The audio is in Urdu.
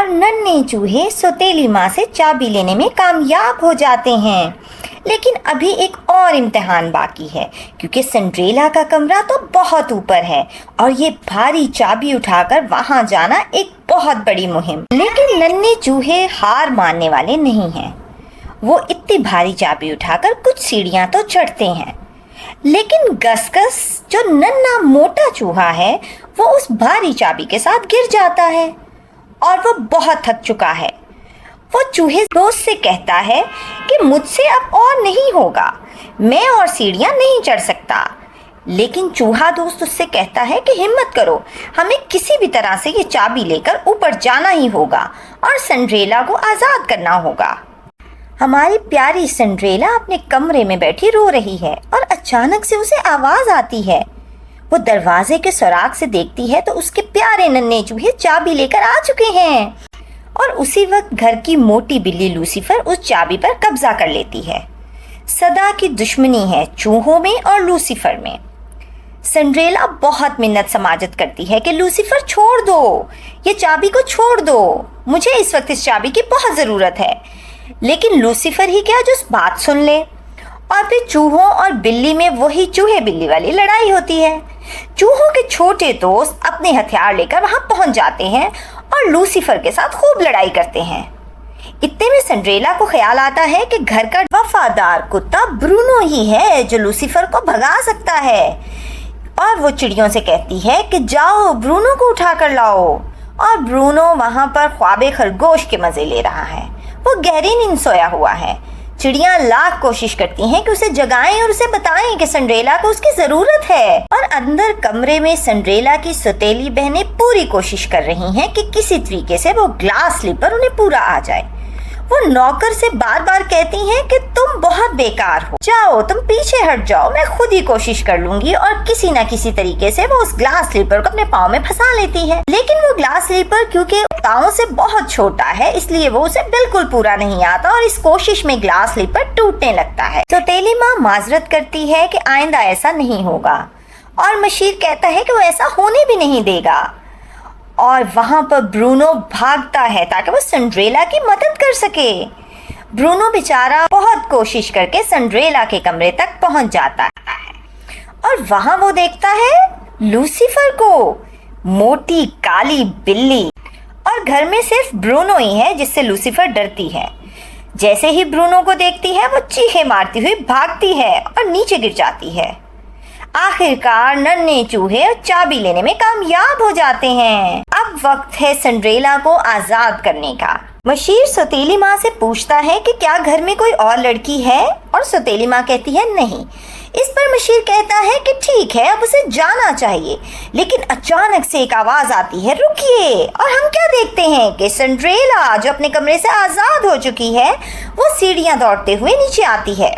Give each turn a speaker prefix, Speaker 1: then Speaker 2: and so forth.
Speaker 1: اور ننھے چوہے سوتیلی ماں سے چابی لینے میں کامیاب ہو جاتے ہیں۔ لیکن ابھی ایک اور امتحان باقی ہے، کیونکہ سنڈریلا کا کمرہ تو بہت اوپر ہے اور یہ بھاری چابی اٹھا کر وہاں جانا ایک بہت بڑی مہم۔ لیکن ننھے چوہے ہار ماننے والے نہیں ہیں۔ وہ اتنی بھاری چابی اٹھا کر کچھ سیڑھیاں تو چڑھتے ہیں، لیکن گس گس جو ننھا موٹا چوہا ہے وہ اس بھاری چابی کے ساتھ گر جاتا ہے اور وہ بہت تھک چکا ہے۔ وہ چوہے دوست سے کہتا ہے کہ مجھ سے اب اور نہیں ہوگا، میں اور سیڑھیاں نہیں چڑھ سکتا۔ لیکن چوہا دوست اس سے کہتا ہے کہ ہمت کرو، ہمیں کسی بھی طرح سے یہ چابی لے کر اوپر جانا ہی ہوگا اور سنڈریلا کو آزاد کرنا ہوگا۔ ہماری پیاری سنڈریلا اپنے کمرے میں بیٹھی رو رہی ہے اور اچانک سے اسے آواز آتی ہے۔ وہ دروازے کے سوراخ سے دیکھتی ہے تو اس کے پیارے ننھے چوہے چابی لے کر آ چکے ہیں، اور اسی وقت گھر کی موٹی بلی لوسیفر اس چابی پر قبضہ کر لیتی ہے۔ سدا کی دشمنی ہے چوہوں میں اور لوسیفر میں۔ سنڈریلا بہت منت سماجت کرتی ہے کہ لوسیفر چھوڑ دو، یہ چابی کو چھوڑ دو، مجھے اس وقت اس چابی کی بہت ضرورت ہے۔ لیکن لوسیفر ہی کیا جو اس بات سن لے، اور پھر چوہوں اور بلی میں وہی چوہے بلی والی لڑائی ہوتی ہے۔ چوہوں کے چھوٹے دوست اپنے ہتھیار لے کر وہاں پہنچ جاتے ہیں اور لوسیفر کے ساتھ خوب لڑائی کرتے ہیں۔ اتنے میں سنڈریلا کو خیال آتا ہے کہ گھر کا وفادار کتا برونو ہی ہے جو لوسیفر کو بھگا سکتا ہے، اور وہ چڑیوں سے کہتی ہے کہ جاؤ برونو کو اٹھا کر لاؤ، اور برونو وہاں پر خواب خرگوش کے مزے لے رہا ہے۔ وہ گہری نیند سویا ہوا ہے۔ چڑیاں لاکھ کوشش کرتی ہیں کہ اسے جگائیں اور اسے بتائیں کہ سنڈریلا کو اس کی ضرورت ہے، اور اندر کمرے میں سنڈریلا کی سوتیلی بہنیں پوری کوشش کر رہی ہیں کہ کسی طریقے سے وہ گلاس سلیپر انہیں پورا آ جائے۔ وہ نوکر سے بار بار کہتی ہیں کہ تم بہت بیکار ہو، جاؤ تم پیچھے ہٹ جاؤ، میں خود ہی کوشش کر لوں گی، اور کسی نہ کسی طریقے سے وہ اس گلاس سلیپر کو اپنے پاؤں میں پھنسا لیتی ہے۔ لیکن وہ گلاس سلیپر کیونکہ پاؤں سے بہت چھوٹا ہے اس لیے وہ اسے بالکل پورا نہیں آتا، اور اس کوشش میں گلاس سلیپر ٹوٹنے لگتا ہے۔ سوتیلی ماں معذرت کرتی ہے کہ آئندہ ایسا نہیں ہوگا، اور مشیر کہتا ہے کہ وہ ایسا ہونے بھی نہیں دے گا، اور وہاں پر برونو بھاگتا ہے تاکہ وہ سنڈریلا کی مدد کر سکے۔ برونو بیچارہ بہت کوشش کر کے سنڈریلا کے کمرے تک پہنچ جاتا ہے، اور وہاں وہ دیکھتا ہے لوسیفر کو، موٹی کالی بلی، اور گھر میں صرف برونو ہی ہے جس سے لوسیفر ڈرتی ہے۔ جیسے ہی برونو کو دیکھتی ہے وہ چیخیں مارتی ہوئی بھاگتی ہے اور نیچے گر جاتی ہے۔ آخرکار ننھے چوہے چابی لینے میں کامیاب ہو جاتے ہیں۔ اب وقت ہے سنڈریلا کو آزاد کرنے کا۔ مشیر سوتیلی ماں سے پوچھتا ہے کہ کیا گھر میں کوئی اور لڑکی ہے، اور سوتیلی ماں کہتی ہے نہیں۔ اس پر مشیر کہتا ہے کہ ٹھیک ہے اب اسے جانا چاہیے، لیکن اچانک سے ایک آواز آتی ہے رکیے، اور ہم کیا دیکھتے ہیں کہ سنڈریلا جو اپنے کمرے سے آزاد ہو چکی ہے وہ سیڑھیاں دوڑتے ہوئے نیچے آتی ہے۔